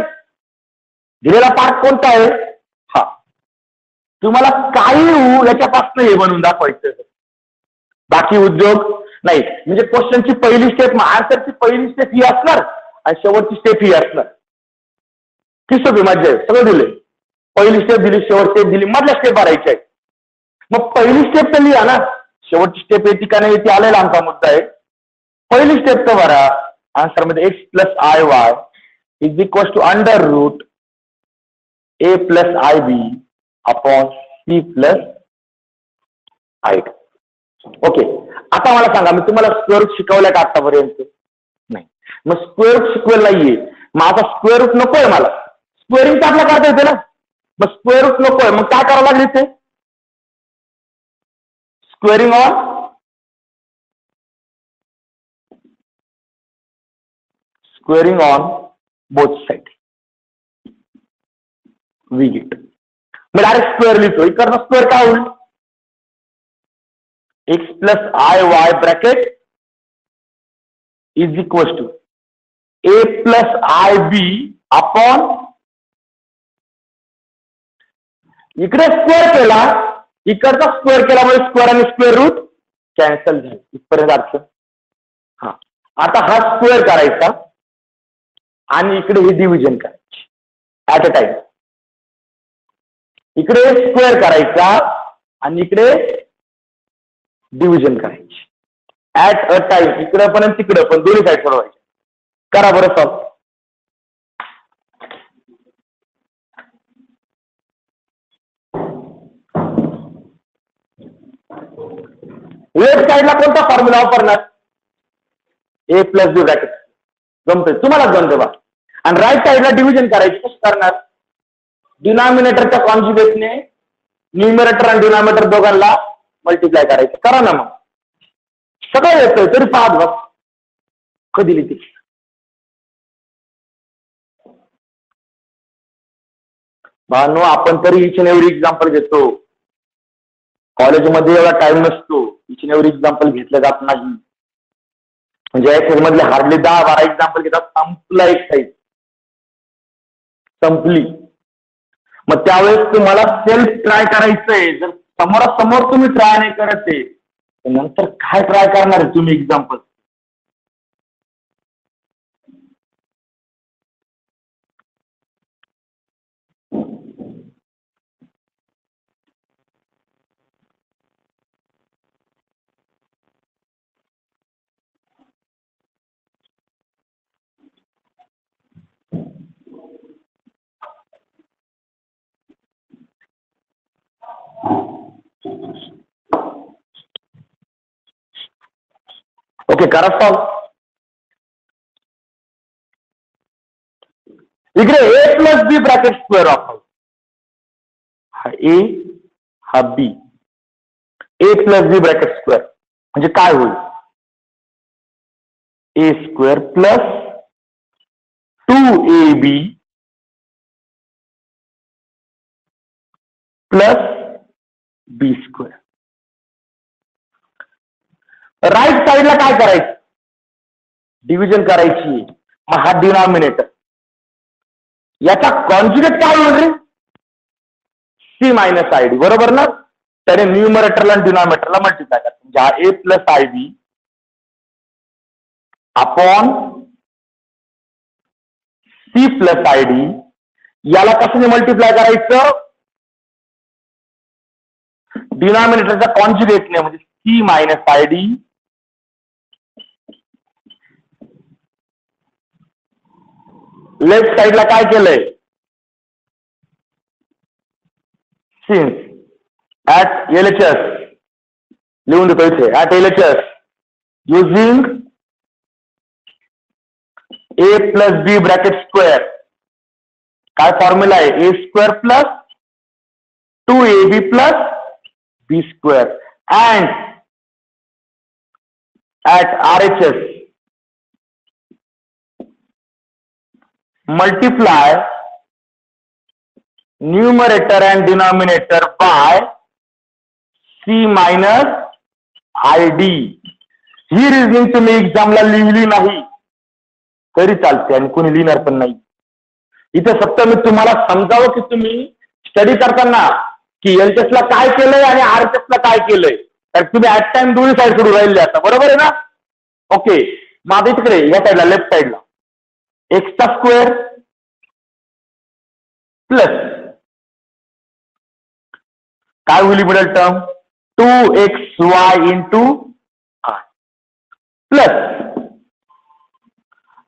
दिलेला पार्ट कोणता आहे? हा. तुम्हाला काही येऊ याच्यापासून हे बनवून दाखवायचं, बाकी उद्योग नाही. म्हणजे क्वेश्चनची पहिली स्टेप, आन्सरची पहिली स्टेप ही असणार आणि शेवटची स्टेप ही असणार. किती मजा आहे, सगळं दिले. पहिली स्टेप दिली, शेवटची स्टेप दिली, मधल्या स्टेप भरायची आहे. मग पहिली स्टेप तर लिहा ना, शेवटची स्टेप येते का नाही येते आलेला आमचा मुद्दा आहे. पहिली स्टेप तर भरा. आन्सर मध्ये X plus I Y is equal to under root A plus I B upon C plus I. Okay. आता मला सांगा, मी तुम्हाला स्क्वेअर रूट शिकवलंय का आतापर्यंत? नाही. मग स्क्वेअर रूट शिकवलं नाहीये, माझा स्क्वेअर रूट नकोय मला. स्क्वेअरिंग तर आपल्याला करता येते ना. मग स्क्वेअर रूट नकोय, मग काय करावं लागेल ते? Squaring on both side we get. मी डायरेक्ट स्क्वेअर लिहितो. इकडनं स्क्वेअर काय होईल? X plus I Y bracket is equal to A plus I B upon, इकडे स्क्वेअर केला, इकडचा स्क्वेअर केल्यामुळे स्क्वेअर आणि स्क्वेअर रूट कॅन्सल झाले. इथपर्यंत अर्थ. हा. आता हा स्क्वेअर करायचा आणि इकडे हे डिव्हिजन करायचे ऍट अ टाइम. इकडे स्क्वेअर करायचा आणि इकडे डिव्हिजन करायची ऍट अ टाइम. इकडे पण आणि तिकडे पण, दोन्ही साईड सोडवायचे. करा बरं सॉल्व. लेफ्ट साईडला कोणता फॉर्म्युला वापरणार? ए प्लस बी ब्रॅकेट. जमतोय तुम्हाला, जमते बा. आणि राईट साईडला डिव्हिजन करायची. कसं करणार? डिनॉमिनेटरच्या कॉन्जुगेटने न्यूमरेटर आणि डिनॉमिनेटर दोघांना मल्टिप्लाय करायचं. करा ना मग, सगळं येतोय तरी पाहत बघ कधी लिहिते. भानो, आपण तरी इच अँड एव्हरी एक्झाम्पल घेतो. कॉलेजमध्ये एवढा टाइम नसतो, इच अँड एव्हरी एक्झाम्पल घेतलं जात नाही. म्हणजे या मधले हार्डली 10-12 एक्झाम्पल घेतात. संपला एक साईज, संपली. मग त्यावेळेस तुम्हाला सेल्फ ट्राय करायचंय. जर समोरासमोर तुम्ही ट्राय नाही करत आहे, नंतर काय ट्राय करणार आहे तुम्ही एक्झाम्पल? ओके, करा सॉल्व. इकडे a plus B bracket square of, हा ए हा b, a plus B bracket square म्हणजे काय होईल? A square plus 2ab plus b square. Right साईडला काय करायचं? डिव्हिजन करायची. मग हा डिनॉमिनेटर, याचा कॉन्जुगेट काय होईल रे? सी मायनस आय डी, बरोबर ना? त्याने न्यूमरेटरला आणि डिनॉमिनेटरला मल्टिप्लाय करतात. म्हणजे हा a plus I B upon C plus i d. याला कशाने मल्टिप्लाय करायचं? डिनॉमिनेटरचा कॉन्जुगेटने, म्हणजे c minus i d left साइडला काय केलंय, सिन्स ऍट LHS लिहून देतो इथे, at LHS using a plus B bracket square, काय फॉर्म्युला आहे, a square plus 2ab plus b square and at RHS multiply numerator and denominator by c minus id. ही रिझनिंग तुम्ही एक्झामला लिहिली नाही तरी चालते आणि कोणी लिहिणार पण नाही. इथे फक्त मी तुम्हाला समजावं की तुम्ही स्टडी करताना की LHS ला काय केलंय आणि RHS ला काय केलंय, तर तुम्ही ऍट टाइम दोन्ही साईड सोडून राहिले आता, बरोबर आहे ना. ओके, माझ्या तिकडे या साईडला लेफ्ट साईडला एक्सचा स्क्वेअर प्लस काय होईल middle term 2xy into i plus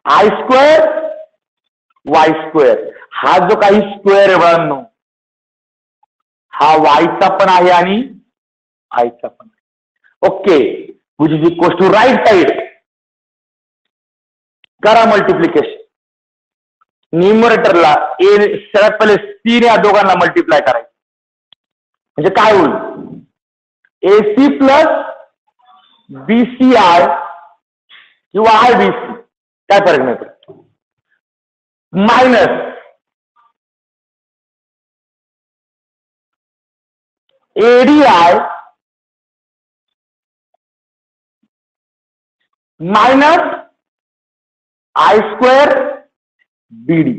I square Y square. हा जो काही स्क्वेअर आहे बाळांनो, हा वायचा पण आहे आणि आयचा पण आहे. Okay, which is equal to right side. करा मल्टिप्लिकेशन. न्यूमरेटरला ए सगळ्यात पहिले सी ने या दोघांना मल्टिप्लाय करायचं, म्हणजे काय होईल, AC प्लस BCI किंवा IBC काय फरक नाही पडत, minus ADI minus I square BD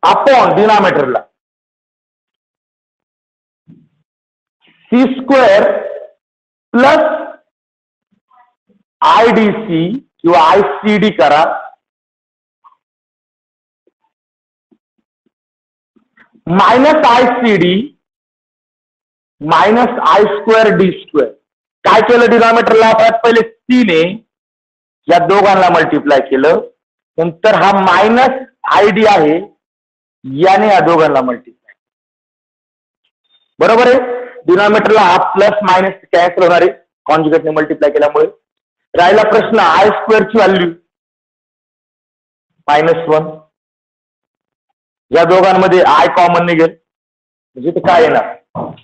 upon डिनॉमिनेटरला C स्क्वेअर प्लस IDC किंवा ICD करा minus ICD minus I square D square. काय केलं डिनॉमिनेटरला, पहिले C ने या दोघांना मल्टिप्लाय केलं, नंतर हा मायनस ID आहे याने या दोघांना मल्टिप्लाय, बरोबर आहे. डिनॉमिनेटरला हा प्लस मायनस कॅन्सल होणार आहे कॉन्जुगेटने मल्टिप्लाय केल्यामुळे. राहिला प्रश्न आय स्क्वेअरची व्हॅल्यू -1. या दोघांमध्ये आय कॉमन निघेल म्हणजे ते काय येणार,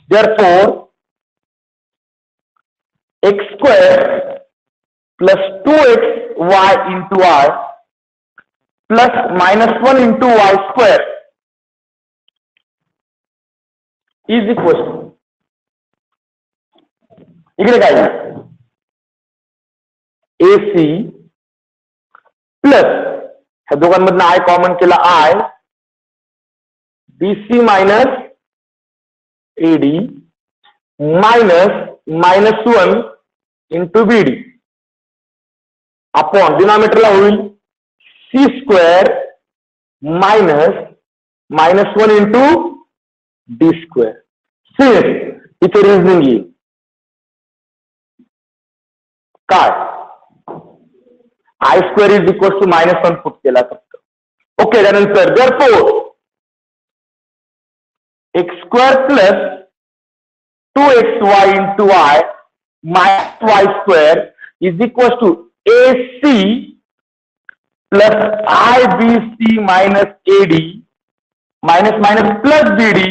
therefore x square plus 2xy into i plus -1 into y square is equal to, इकडे काय AC प्लस ह्या दोघांमधनं आय कॉमन केला i BC minus AD minus -1 into BD upon डिनॉमिनेटरला होईल C square minus -1 into D square. Since इथे रिझनिंग येईल काय, i square is equal to -1 put केला फक्त. ओके, त्यानंतर therefore x square plus 2xy into i minus y square is equal to AC plus IBC minus AD minus plus BD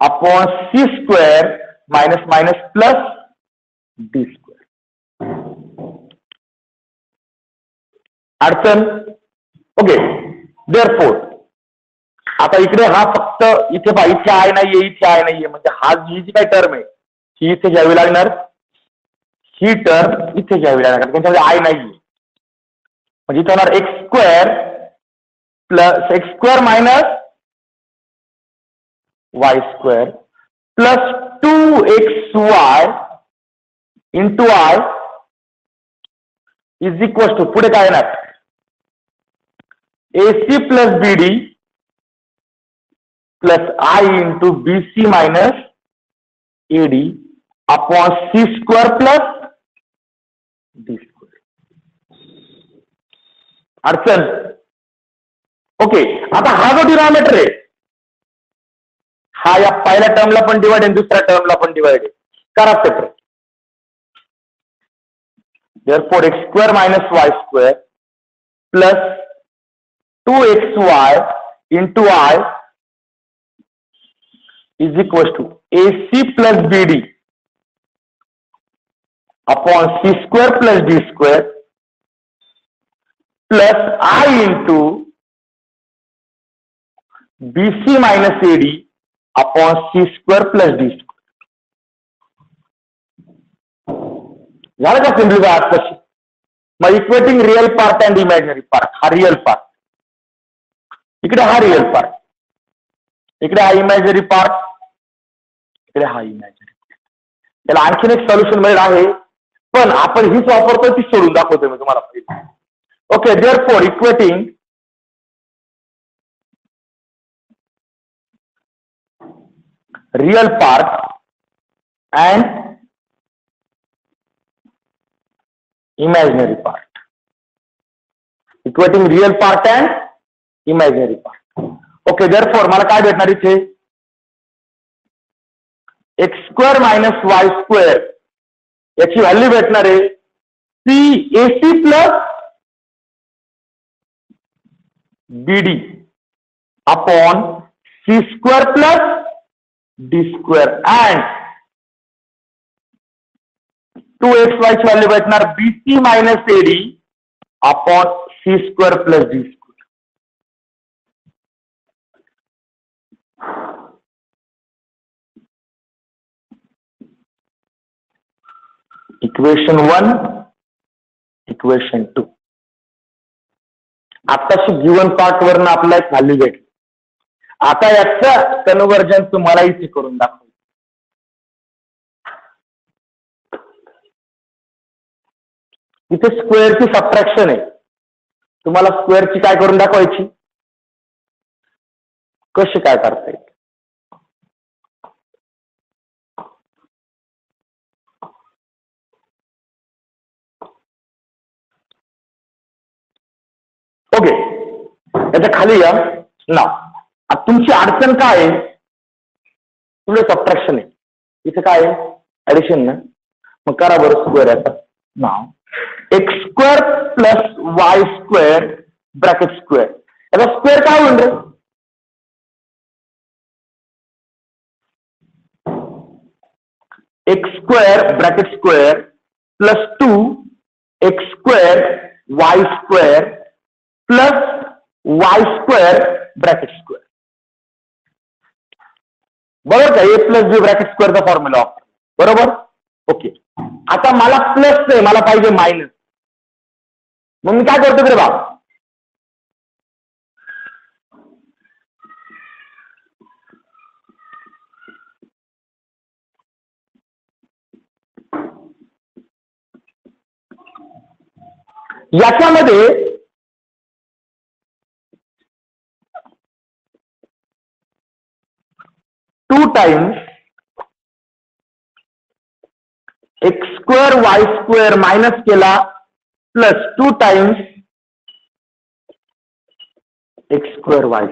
upon C square minus plus D square. अडचण. ओके, देअरफॉर आता इकडे हा फक्त इथे पहा, इथे आय नाहीये, इथे आय नाहीये, म्हणजे हा ही जी काही टर्म आहे ही इथे घ्यावी लागणार, ही टर्म इथे घ्यावी लागणार, त्यांच्यामध्ये आय नाहीये. म्हणजे इथे होणार x square plus x square minus y square plus 2xy into I is equal to, पुढे काय येणार, AC plus BD plus I into BC minus AD upon C square plus D square. अडचण. ओके, आता हा जो डिनॉमिनेटर आहे हा या पहिल्या टर्मला पण डिवाइड आहे, दुसऱ्या टर्मला पण डिवाइड आहे. करा separate. therefore x² minus y² plus 2xy into I is equals to AC plus BD upon C² plus D² plus I into BC minus AD upon C² plus D². झालं का सिम्प्लिफाय आजपाशी? मग equating real part and imaginary part. हा रिअल पार्ट, इकडे हा रिअल पार्ट, इकडे हा इमॅजिनरी पार्ट, इकडे हा इमॅजिनरी. त्याला आणखीन एक सोल्युशन मिळेल आहे, पण आपण हीच वापरतो ती सोडून दाखवतो मी तुम्हाला पहिले. Okay, therefore equating real part and imaginary part. Equating real part and imaginary part. Okay, therefore मला काय भेटणार इथे? x² minus y² याची व्हॅल्यू भेटणार आहे CAC plus BD upon C² plus D² and 2xy ची व्हॅल्यू भेटणार BC minus AD upon C² plus D². Equation 1, equation 2. आताशी गिवन पार्ट वरनं आपल्याला एक व्हॅल्यू भेटली. आता याचं कन्व्हर्जन तुम्हाला इथे करून दाखव. इथे स्क्वेअरची सबट्रॅक्शन आहे, तुम्हाला स्क्वेअरची काय करून दाखवायची, कशी काय करता येईल. ओके, याच्या खाली या ना. तुमची अडचण काय आहे, तुमचं सबट्रॅक्शन आहे, इथे काय आहे ऍडिशन ना. मग करा बरं स्क्वेअर याचा नाव x² plus y² bracket square. याचा स्क्वेअर काय होईल रे? x² bracket square plus 2x² y² plus y² bracket square. बरोबर का? a प्लस b ब्रॅकेट स्क्वेअरचा फॉर्म्युला वापर. बरोबर. ओके, आता मला प्लस आहे, मला पाहिजे मायनस. मग मी काय करतो रे बाबा, याच्यामध्ये 2 times x² y² मायनस केला प्लस 2 times x² y².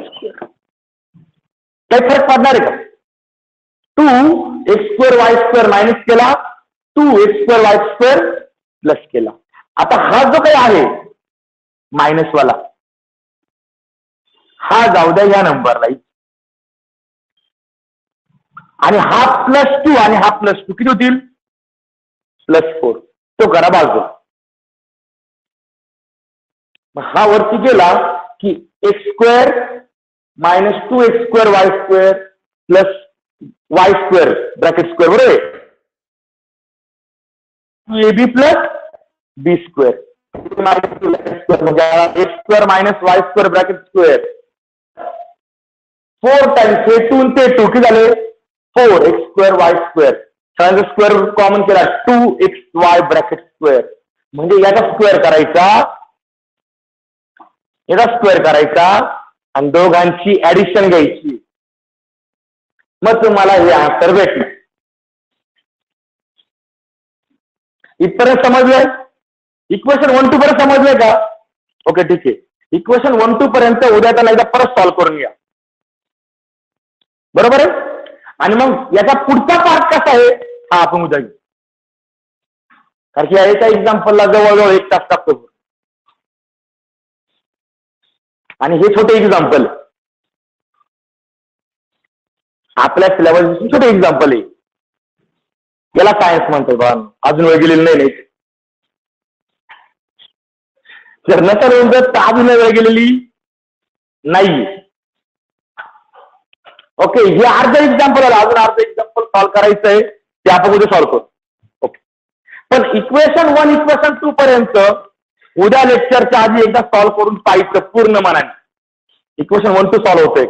काही फरक पडणार आहे का? 2x² y² मायनस केला, 2x² y² प्लस केला. आता हा जो काही आहे मायनस वाला, हा जाऊ द्या या नंबरला, आणि हा +2 आणि हा +2 किती होतील? +4. तो करा बाजूला. हा वरती गेला की x² minus 2x² y² plus y² bracket square बरोबर आहे. 2ab प्लस b² म्हणजे x² minus y² bracket square 4 times हे 2 ते 2 किती झाले 4x² y². सगळ्यांचा स्क्वेअर रूट कॉमन केला 2xy ब्रॅकेट स्क्वेअर. म्हणजे याचा स्क्वेअर करायचा, याचा स्क्वेअर करायचा आणि दोघांची ऍडिशन घ्यायची, मग तुम्हाला हे आन्सर भेटले. इथपर्यंत समजलंय? इक्वेशन 1 2 पर्यंत समजलंय का? ओके ठीक आहे. इक्वेशन 1 2 पर्यंत उद्या त्याला एकदा परत सॉल्व्ह करून घ्या. बरोबर आहे. आणि मग याचा पुढचा पार्ट कसा आहे हा आपण उद्या घेऊ. कारण की या एका एक्झाम्पलला जवळजवळ 1 तास टाकतो. आणि हे छोटे एक्झाम्पल आपल्या सिलेबस छोटे एक्झाम्पल आहे. याला सायन्स म्हणतो बा. अजून वेळ गेलेली नाही. जर नंतर अजून वेळ गेलेली नाही. ओके, हे अर्ध एक्झाम्पल आलं. अजून अर्ध एक्झाम्पल सॉल्व्ह करायचं आहे ते आपण उद्या सॉल्व्ह करू. ओके, पण इक्वेशन 1 इक्वेशन 2 पर्यंत उद्या लेक्चरच्या आधी एकदा सॉल्व्ह करून पाहायचं पूर्ण मनाने. इक्वेशन 1 2 सॉल्व्ह होतंय.